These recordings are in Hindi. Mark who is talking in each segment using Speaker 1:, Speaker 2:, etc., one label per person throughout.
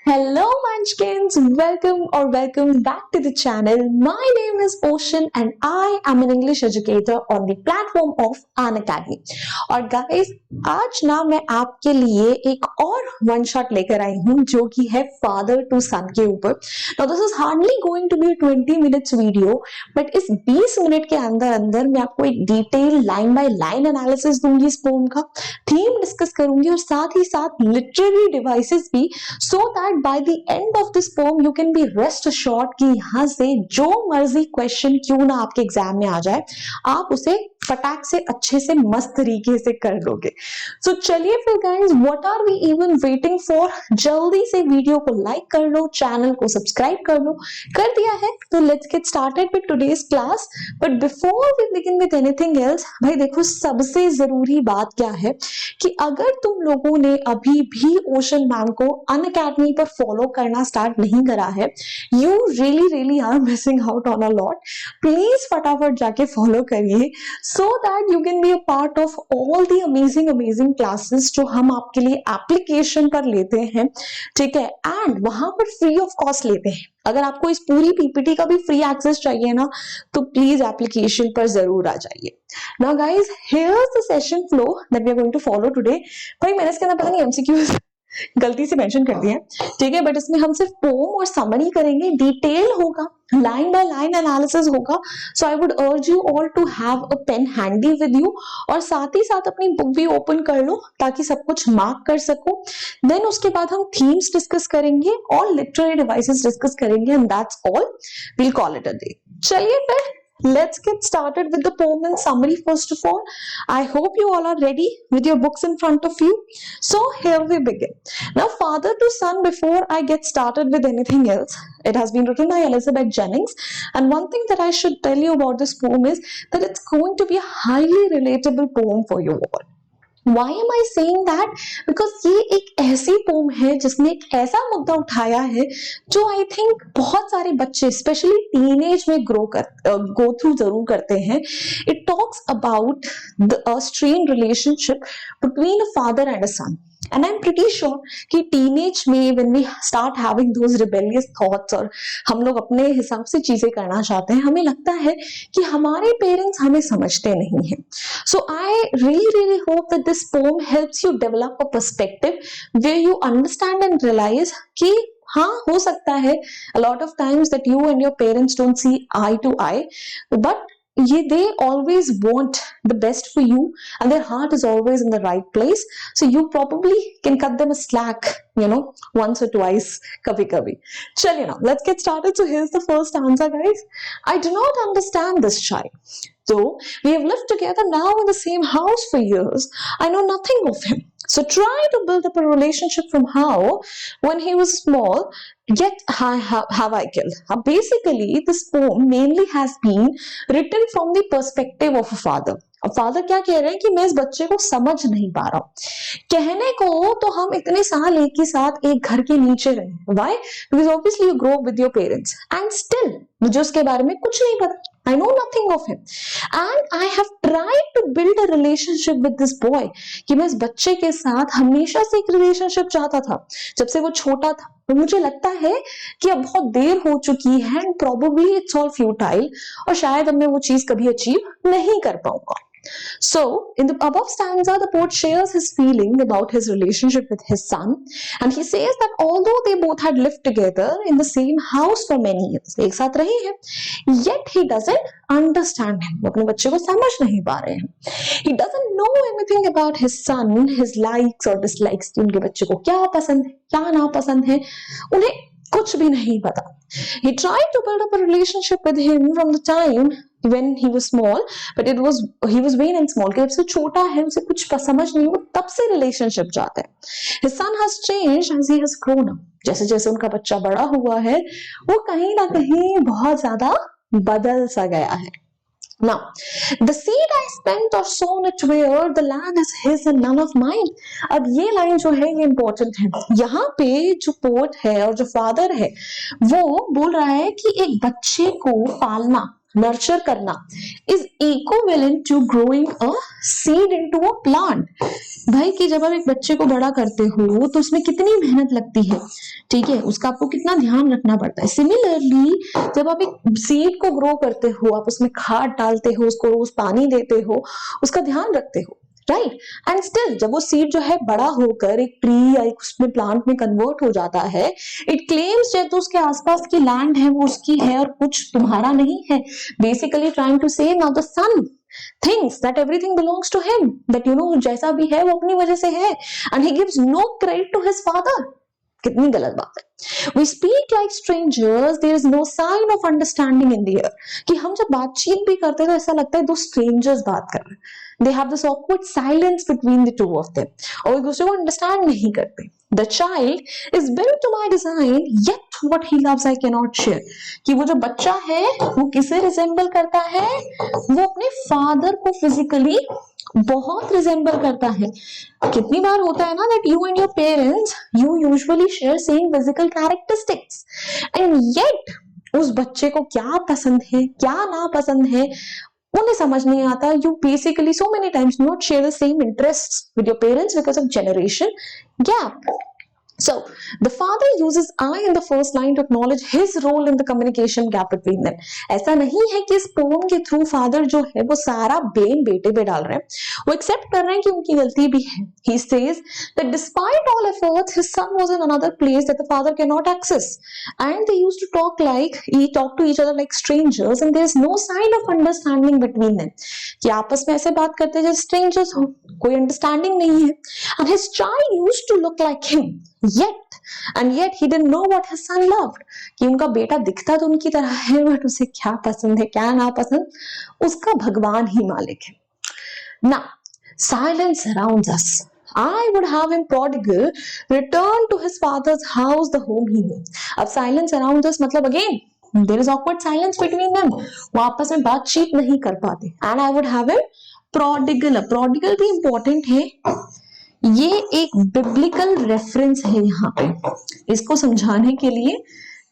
Speaker 1: Hello Munchkins, welcome back to the channel. My name is Ocean and I am an English educator on the platform of Unacademy. और guys, आज ना मैं आपके लिए एक और वन शॉट लेकर आई हूँ जो कि है फादर टू सन के ऊपर. Now this is hardly going to be a 20 minutes video, but इस 20 मिनट के अंदर अंदर मैं आपको एक detail line by line analysis दूंगी इस पोम का, थीम डिस्कस करूंगी और साथ ही साथ लिटरेरी डिवाइसेस भी, so that by the end of this poem you can be rest assured कि यहाँ से जो मर्जी क्वेश्चन क्यों ना आपके एग्जाम में आ जाए, आप उसे फटाक से अच्छे से मस्त तरीके से कर लोगे. सो चलिए फिर guys, what are we even waiting for, जल्दी से वीडियो को लाइक कर लो, चैनल को सब्सक्राइब कर लो. कर दिया है तो let's get started with today's class. But before we begin with anything else, भाई देखो सबसे जरूरी बात क्या है कि अगर तुम लोगों ने अभी भी ओशन मैम को अनअकैडमी पर फॉलो करना स्टार्ट नहीं करा है, you really are missing out on a lot. Please फटाफट जाके फॉलो करिए so that you can be a part of all the amazing classes जो हम आपके लिए एप्लीकेशन पर लेते हैं, ठीक है, एंड वहां पर फ्री ऑफ कॉस्ट लेते हैं. अगर आपको इस पूरी पीपीटी का भी फ्री एक्सेस चाहिए ना, तो प्लीज एप्लीकेशन पर जरूर आ जाइए. Now guys, here's the session flow that we are going to follow today. भाई मैंने इसके अंदर पता नहीं एमसीक्यूज गलती से मेंशन कर दिया है, ठीक है, बट इसमें हम सिर्फ पोम और समरी करेंगे, डिटेल होगा, लाइन बाय लाइन एनालिसिस होगा. So I would urge you all to have a pen handy with you और साथ ही साथ अपनी बुक भी ओपन कर लो ताकि सब कुछ मार्क कर सको. देन उसके बाद हम थीम्स डिस्कस करेंगे और लिटरेरी डिवाइसेस डिस्कस करेंगे and that's all. We'll call it a day. चलिए फिर let's get started with the poem and summary. First of all, I hope you all are ready with your books in front of you. So here we begin. Now, father to son, before I get started with anything else, it has been written by Elizabeth Jennings, and one thing that I should tell you about this poem is that it's going to be a highly relatable poem for you all. Why am I saying that? Because ये एक ऐसी पोम है जिसने एक ऐसा मुद्दा उठाया है जो आई थिंक बहुत सारे बच्चे स्पेशली टीनेज में गो थ्रू जरूर करते हैं. It talks about the strain relationship between a father and a son. And I'm pretty sure कि teenage में when we start having those rebellious thoughts और हम लोग अपने हिसाब से चीजें करना चाहते हैं, हमें लगता है कि हमारे पेरेंट्स हमें समझते नहीं हैं. So I really hope that this poem helps you develop a perspective where you understand and realize कि हाँ हो सकता है a lot of times that you and your parents don't see eye to eye, but they always want the best for you and their heart is always in the right place. So you probably can cut them a slack, once or twice, kabhi. Chaliye now, let's get started. So here's the first answer, guys. I do not understand this child. Though we have lived together now in the same house for years, I know nothing of him. So try to build up a relationship from how, when he was small, yet have I killed. Basically, this poem mainly has been written from the perspective of a father. अब फादर क्या कह रहे हैं कि मैं इस बच्चे को समझ नहीं पा रहा हूँ. कहने को तो हम इतने साल एक ही साथ एक घर के नीचे रहे. Why? Because obviously you grow up with your parents and still मुझे उसके बारे में कुछ नहीं पता. I know nothing of him and I have tried to build a relationship with this boy. कि मैं इस बच्चे के साथ हमेशा से एक रिलेशनशिप चाहता था जब से वो छोटा था. तो मुझे लगता है कि अब बहुत देर हो चुकी है and probably it's all futile और शायद अब मैं वो चीज कभी अचीव नहीं कर पाऊंगा. So, in the above stanza, the poet shares his feeling about his relationship with his son, and he says that although they both had lived together in the same house for many years, एक साथ रहे हैं, yet he doesn't understand him. वो अपने बच्चे को समझ नहीं पा रहे हैं. He doesn't know anything about his son, his likes or dislikes. कि उनके बच्चे को क्या पसंद है, क्या नापसंद है, उन्हें कुछ भी नहीं पता. He tried to build up a relationship with him from the time when he was small, but he was vain and small. कि जब से छोटा है उसे कुछ समझ नहीं, वो तब से रिलेशनशिप चाहता है. His son has changed as he has grown up. जैसे जैसे उनका बच्चा बड़ा हुआ है, वो कहीं ना कहीं बहुत ज्यादा बदल सा गया है. Now, the seed I spent or sown it where the land is his and none of mine. अब ये लाइन जो है ये important है. यहाँ पे जो पोएट है और जो फादर है वो बोल रहा है कि एक बच्चे को पालना, नर्चर करना is equivalent to growing a seed into a plant. भाई कि जब आप एक बच्चे को बड़ा करते हो तो उसमें कितनी मेहनत लगती है, ठीक है, उसका आपको कितना ध्यान रखना पड़ता है। सिमिलरली जब आप एक सीड को ग्रो करते हो, आप उसमें खाद डालते हो, उसको रोज पानी देते हो, उसका ध्यान रखते हो, राइट। एंड स्टिल जब वो सीड जो है बड़ा होकर एक ट्री या एक उसमें प्लांट में कन्वर्ट हो जाता है, इट क्लेम्स जो तो उसके आसपास की लैंड है वो उसकी है और कुछ तुम्हारा नहीं है। Basically trying to say now the son thinks that everything belongs to him, that जैसा भी है वो अपनी वजह से है, and he gives no credit to his father। कितनी गलत बात है। We speak like strangers, there is no sign of understanding in the air। कि हम जब बातचीत भी करते हैं तो ऐसा लगता है दो strangers बात कर रहे हैं। They have this awkward silence between the two of them। और एक दूसरे को अंडरस्टैंड नहीं करते। The child is built to my design, yet what he loves I cannot share। कि वो जो बच्चा है वो किसे रिजेंबल करता है, वो अपने फादर को फिजिकली बहुत रिजेंबल करता है। कितनी बार होता है ना that you and your parents you usually share same physical characteristics and yet उस बच्चे को क्या पसंद है क्या ना पसंद है उन्हें समझ नहीं आता। You basically so many times not share the same interests with your parents because of generation gap। So the father uses I in the first line to acknowledge his role in the communication gap between them। ऐसा नहीं है कि इस पोम के थ्रू फादर जो है वो सारा ब्लेम बेटे पे डाल रहे हैं, वो एक्सेप्ट कर रहे हैं कि उनकी गलती भी है। He says that despite all efforts his son was in another place that the father cannot access and they used to talk to each other like strangers and there is no sign of understanding between them। कि आपस में ऐसे बात करते हैं जैसे strangers हो, कोई अंडरस्टैंडिंग नहीं है। And his child used to look like him yet he didn't know what his son loved। कि उनका बेटा दिखता तो उनकी तरह है बट उसे क्या पसंद है क्या ना पसंद उसका भगवान ही मालिक है। Now silence surrounds us। I would have him prodigal return to his father's house, the home he knew। अब silence surrounds us मतलब again there is awkward silence between them। वो आपस में बातचीत नहीं कर पाते। And I would have him prodigal। prodigal भी important है, ये एक बिब्लिकल रेफरेंस है। यहाँ पे इसको समझाने के लिए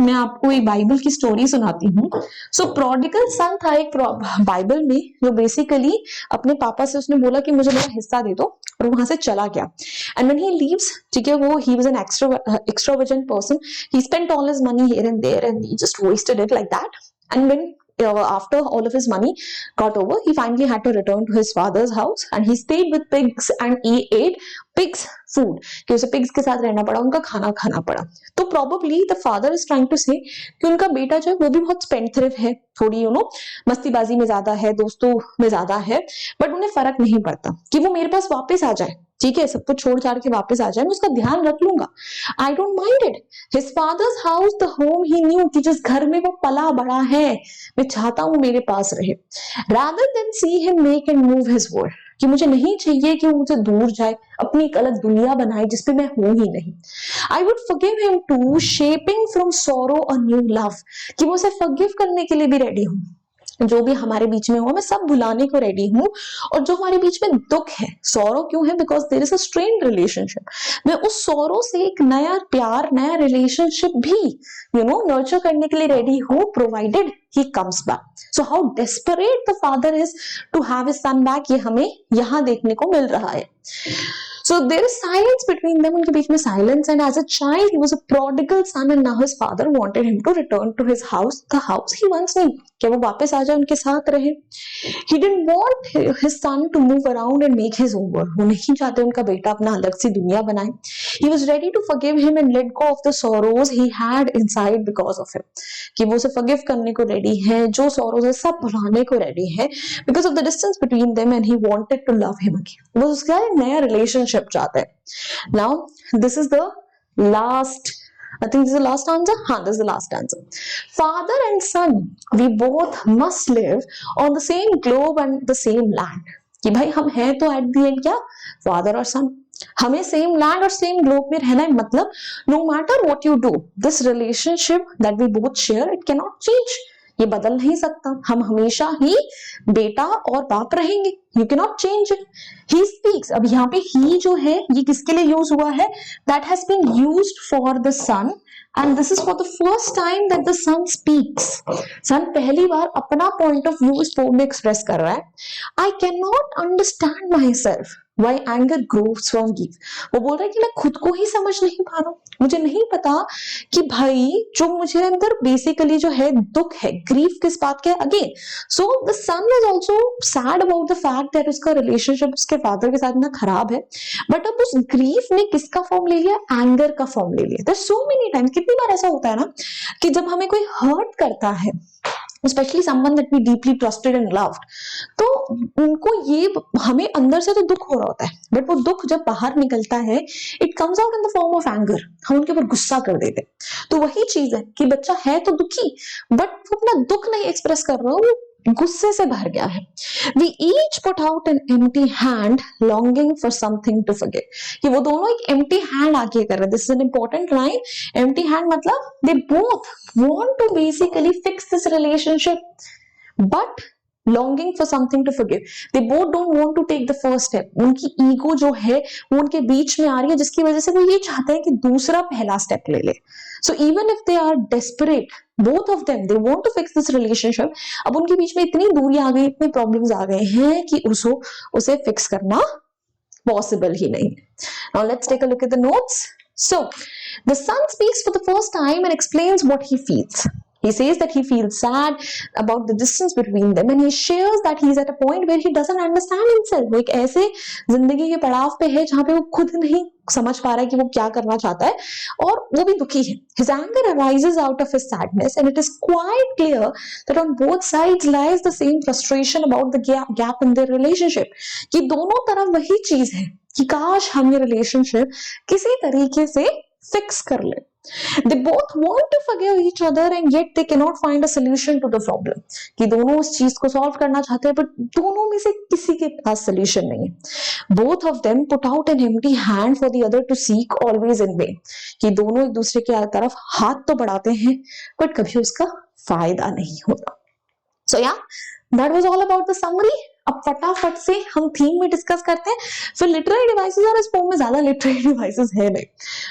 Speaker 1: मैं आपको एक बाइबल की स्टोरी सुनाती हूँ। सो प्रोडिगल सन था एक बाइबल में जो बेसिकली अपने पापा से उसने बोला कि मुझे मेरा हिस्सा दे दो और वहां से चला गया। एंड व्हेन ही लीव्स, ठीक है, वो he was an extravagant person, he spent all his money here and there and he just wasted it like that. And when after all of his money got over, he finally had to return to his father's house and he stayed with pigs and he ate pigs food। कि उसे pigs के साथ रहना पड़ा, उनका खाना खाना पड़ा। तो probably the father is trying to say कि उनका बेटा जो है वो भी बहुत spendthrift है, थोड़ी मस्तीबाजी में ज्यादा है, दोस्तों में ज्यादा है, बट उन्हें फर्क नहीं पड़ता कि वो मेरे पास वापस आ जाए, ठीक है, सब कुछ छोड़ छाड़ के वापस आ जाए, मैं उसका ध्यान रख लूंगा। I don't mind it. His father's house the home he new, कि जिस घर में वो पला बड़ा है मैं चाहता हूं मेरे पास रहे। Rather than see him make and move his world, कि मुझे नहीं चाहिए कि वो मुझसे दूर जाए, अपनी एक अलग दुनिया बनाए जिसपे मैं हूं ही नहीं। I would forgive him to shaping from sorrow a new love, कि वो उसे फॉरगिव करने के लिए भी रेडी हूं, जो भी हमारे बीच में हुआ मैं सब भुलाने को रेडी हूं। और जो हमारे बीच में दुख है, सॉरो क्यों है, because there is a strained relationship, मैं उस सॉरो से एक नया प्यार, नया रिलेशनशिप भी नर्चर करने के लिए रेडी हूं, provided he comes back. So how desperate the father is to have his son back, ये हमें यहां देखने को मिल रहा है। So there is silence between them, उनके बीच में silence, and as a child he was a prodigal son and now his father wanted him to return to his house, the house he once knew, कि वो वापस आ जाए, उनके साथ रहे। He didn't want his son to move around and make his own world, वो नहीं चाहते उनका बेटा अपना अलग सी दुनिया बनाए। He was ready to forgive him and let go of the sorrows he had inside because of him, कि वो उसे forgive करने को ready है, जो sorrows है सब भुलाने को ready है because of the distance between them, and he wanted to love him again। वो उसका नया रिलेशनशिप चाहते हैं। Now this is the last, I think this is the last answer. This is the last answer. Father and son, we both must live on the same globe and the same land। कि भाई हम हैं तो at the end क्या, father और son, हमें सेम लैंड और सेम ग्लोब में रहना है। मतलब no matter what you do, this relationship that we both share, it can not change. ये बदल नहीं सकता, हम हमेशा ही बेटा और बाप रहेंगे, you can not change it. He speaks, अब यहाँ पे ही जो है ये किसके लिए यूज हुआ है, that has been used for the son and this is for the first time that the son speaks. सन पहली बार अपना पॉइंट ऑफ व्यू इस पोम में एक्सप्रेस कर रहा है। I can not understand my self Y anger groves from give. वो बोल रहा है कि मैं खुद को ही समझ नहीं पा रहा हूँ, मुझे नहीं पता कि भाई जो मुझे अंदर बेसिकली जो है दुख है, ग्रीफ किस बात का है। Again so the son is also sad about the fact that उसका रिलेशनशिप उसके फादर के साथ इतना खराब है, बट अब उस ग्रीफ ने किसका फॉर्म ले लिया, एंगर का फॉर्म ले लिया। सो मेनी टाइम, कितनी बार ऐसा होता है ना कि जब हमें कोई हर्ट करता है, especially someone that we deeply trusted and loved, तो उनको ये हमें अंदर से तो दुख हो रहा होता है, बट वो दुख जब बाहर निकलता है it comes out in the form of anger, हम उनके ऊपर गुस्सा कर देते। तो वही चीज है कि बच्चा है तो दुखी, बट वो अपना दुख नहीं एक्सप्रेस कर रहा, वो गुस्से से भर गया है। We each put out an empty hand longing for something to forgive। कि वो दोनों एक empty hand आगे कर रहे हैं। This is an important line। empty hand मतलब they both want to basically fix this relationship, but longing for something to forgive। they both don't want to take the first step। उनकी ईगो जो है वो उनके बीच में आ रही है, जिसकी वजह से वो ये चाहते हैं कि दूसरा पहला स्टेप ले ले। So even if they are desperate, both of them they want to fix this relationship। अब उनके बीच में इतनी दूरी आ गई, इतने प्रॉब्लम्स आ गए हैं कि उसे फिक्स करना पॉसिबल ही नहीं। Now let's take a look at the notes। So the son speaks for the first time and explains what he feels। He says that he feels sad about the distance between them and he shares that he is at a point where he doesn't understand himself। वो एक ऐसे जिंदगी के पड़ाव पे है जहां पे वो खुद नहीं समझ पा रहा है कि वो क्या करना चाहता है, और वो भी दुखी है। His anger arises out of his sadness and it is quite clear that on both sides lies the same frustration about the gap in their relationship। कि दोनों तरफ वही चीज है कि काश हम ये रिलेशनशिप किसी तरीके से फिक्स कर ले। They both want to forgive each other and yet they cannot find a solution to the problem। कि दोनों उस चीज को सॉल्व करना चाहते हैं, but दोनों में से किसी के पास सोल्यूशन नहीं है। Both of them put out an empty hand for the other to seek, always in vain। कि दोनों एक दूसरे की तरफ हाथ तो बढ़ाते हैं, but कभी उसका फायदा नहीं होता। So yeah, that was all about the summary। अब फटाफट से हम थीम में डिस्कस करते हैं। फिर लिटरेरी डिवाइसेस, और इस पोम में ज्यादा लिटरेरी डिवाइसेस है नहीं।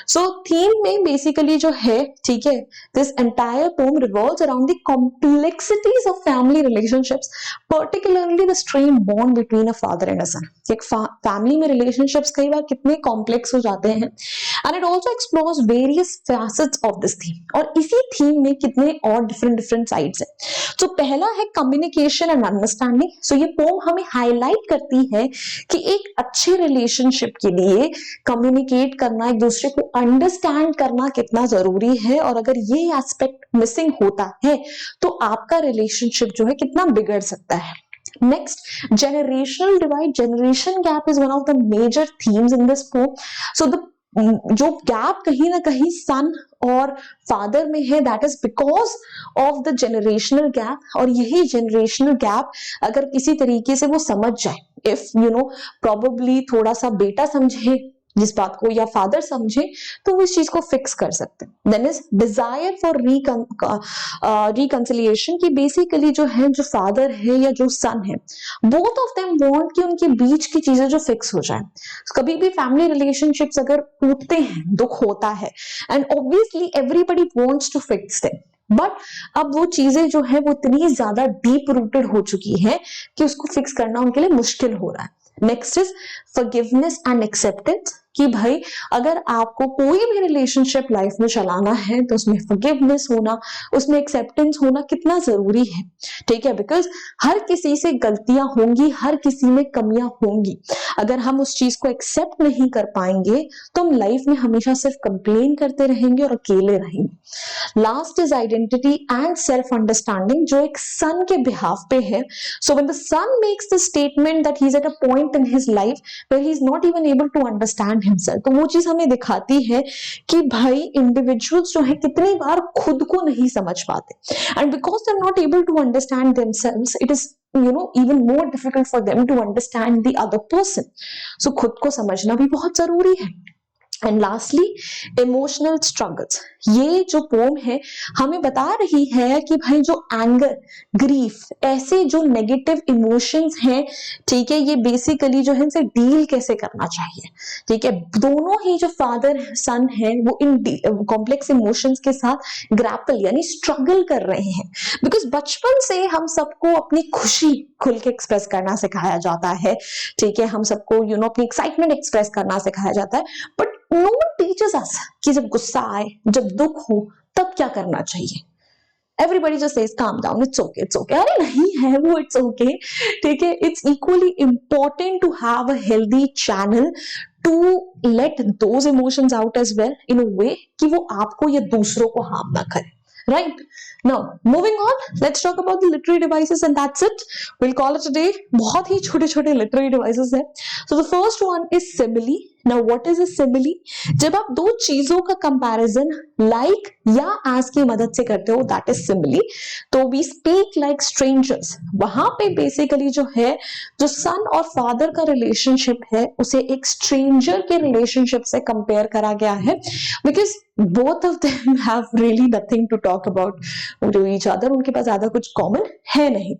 Speaker 1: सो थीम में बेसिकली जो है, ठीक है, this entire poem revolves around the complexities of family relationships, particularly the strain bond between a father and a son. एक फैमिली में रिलेशनशिप्स कई बार कितने कॉम्प्लेक्स हो जाते हैं, and it also explores various facets of this theme. और इसी थीम में कितने और डिफरेंट साइड्स हैं। तो पहला है कम्युनिकेशन एंड अंडरस्टैंडिंग। सो ये पोम हमें हाईलाइट करती है कि एक अच्छे रिलेशनशिप के लिए कम्युनिकेट करना, एक दूसरे को अंडरस्टैंड करना कितना जरूरी है, और अगर ये एस्पेक्ट मिसिंग होता है तो आपका रिलेशनशिप जो है कितना बिगड़ सकता है। Next, generational divide, generation gap is one of the major themes in this poem। So the जो गैप कहीं ना कहीं सन और फादर में है, that is because of the generational gap. और यही जनरेशनल गैप अगर किसी तरीके से वो समझ जाए, इफ यू नो प्रोबेबली थोड़ा सा बेटा समझे जिस बात को या फादर समझे, तो वो इस चीज को फिक्स कर सकते हैं। Then is desire for reconciliation, की बेसिकली जो है, जो फादर है या जो सन है, बोथ ऑफ देम वांट कि उनके बीच की चीजें जो फिक्स हो जाए। कभी भी फैमिली रिलेशनशिप्स अगर टूटते हैं, दुख होता है, and obviously everybody wants to fix them, but अब वो चीजें जो है वो इतनी ज्यादा डीप रूटेड हो चुकी है कि उसको फिक्स करना उनके लिए मुश्किल हो रहा है। Next is forgiveness and acceptance, कि भाई अगर आपको कोई भी रिलेशनशिप लाइफ में चलाना है तो उसमें फॉरगिवनेस होना, उसमें एक्सेप्टेंस होना कितना जरूरी है, ठीक है। बिकॉज हर किसी से गलतियां होंगी, हर किसी में कमियां होंगी। अगर हम उस चीज को एक्सेप्ट नहीं कर पाएंगे तो हम लाइफ में हमेशा सिर्फ कंप्लेन करते रहेंगे और अकेले रहेंगे। Last is identity and self understanding, जो एक सन के बिहाफ पे है। So when the son makes the statement that he is at a point in his life where he is not even able to understand himself, तो वो चीज हमें दिखाती है कि भाई इंडिविजुअल्स जो है कितनी बार खुद को नहीं समझ पाते, and because they are not able to understand themselves, it is even more difficult for them to understand the other person। So खुद को समझना भी बहुत जरूरी है। And lastly emotional struggles. ये जो पोम है हमें बता रही है कि भाई जो एंगर, ग्रीफ, ऐसे जो नेगेटिव इमोशंस हैं, ठीक है, ये बेसिकली जो है इनसे डील कैसे करना चाहिए। ठीक है, दोनों ही जो फादर सन है वो इन कॉम्प्लेक्स इमोशंस के साथ ग्रैपल यानी स्ट्रगल कर रहे हैं। बिकॉज बचपन से हम सबको अपनी खुशी खुल के एक्सप्रेस करना सिखाया जाता है। ठीक है, हम सबको अपनी एक्साइटमेंट एक्सप्रेस करना सिखाया जाता है, बट नो वन टीचर्स अस कि जब गुस्सा आए, जब दुख हो, तब क्या करना चाहिए। Everybody just says calm down, it's okay it's okay. अरे नहीं है वो इट्स ओके, ठीक है। It's equally important to have a healthy channel to let those emotions out as well in a way कि वो आपको या दूसरों को हार्म ना करे। Right? Now, moving on, let's talk about the literary devices and that's it. We'll call it a day. बहुत ही छोटे छोटे literary devices हैं. So the first one is simile. Now, what is a simile? जब आप दो चीजों का comparison like या as की मदद से करते हो, that is simile. तो we speak like strangers. वहां पे basically जो है, जो son और father का relationship है, उसे एक stranger के relationship से compare करा गया है, because both of them have really nothing to talk about to each other. उनके पास ज्यादा कुछ कॉमन है नहीं.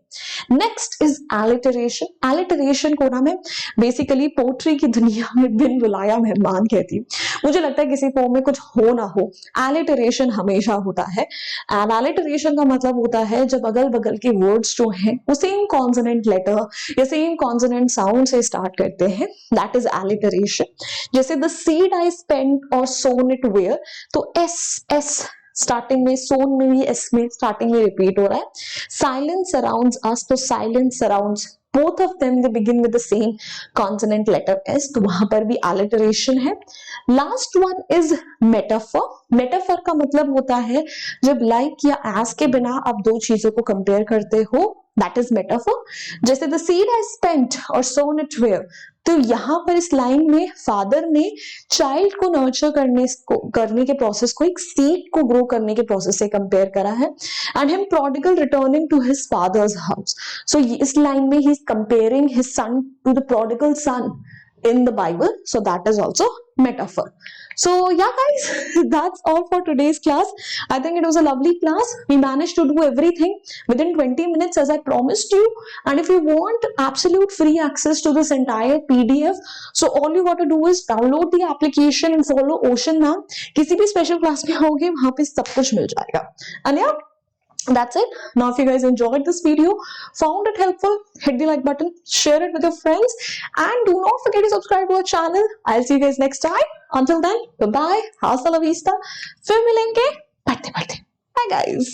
Speaker 1: Next is alliteration. एलिटरेशन को ना मैं बेसिकली पोट्री की दुनिया में बिन बुलाया मेहमान कहती हूँ. मुझे लगता है किसी पोम में कुछ हो ना हो, एलिटरेशन हमेशा होता है. एंड एलिटरेशन का मतलब होता है जब अगल बगल के वर्ड्स जो हैं वो सेम कॉन्सोनेंट लेटर या सेम कॉन्सोनेंट साउंड से स्टार्ट करते हैं. That is alliteration. जैसे द सीड आई स्पेंट और सोन इट वेयर, तो एस एस स्टार्टिंग में, सोन में भी एस में स्टार्टिंग में रिपीट हो रहा है. साइलेंस सराउंड्स अस, तो silence surrounds both of them they begin with the same consonant letter s, तो वहां पर भी alliteration है. Last one is metaphor. Metaphor का मतलब होता है जब like या as के बिना आप दो चीजों को कंपेयर करते हो, दैट इज मेटाफर. जैसे द सीड आई स्पेंट और सोन इट वेयर, तो यहां पर इस लाइन में फादर ने चाइल्ड को नर्चर करने के प्रोसेस को एक सीड को ग्रो करने के प्रोसेस से कंपेयर करा है. And him prodigal returning to his father's house. So इस लाइन में he is comparing his son to the prodigal son in the Bible, so that is also metaphor. So yeah guys, that's all for today's class. I think it was a lovely class. We managed to do everything within 20 minutes as I promised you. And if you want absolute free access to this entire PDF, so all you got to do is download the application and follow Ocean Ma'am. किसी भी special class में आओगे वहां पे सब कुछ मिल जाएगा. And yeah, that's it. Now if you guys enjoyed this video, found it helpful, hit the like button, share it with your friends, and do not forget to subscribe to our channel. I'll see you guys next time. Until then, bye bye, hasta la vista. फिर मिलेंगे पढ़ते पढ़ते. Bye guys.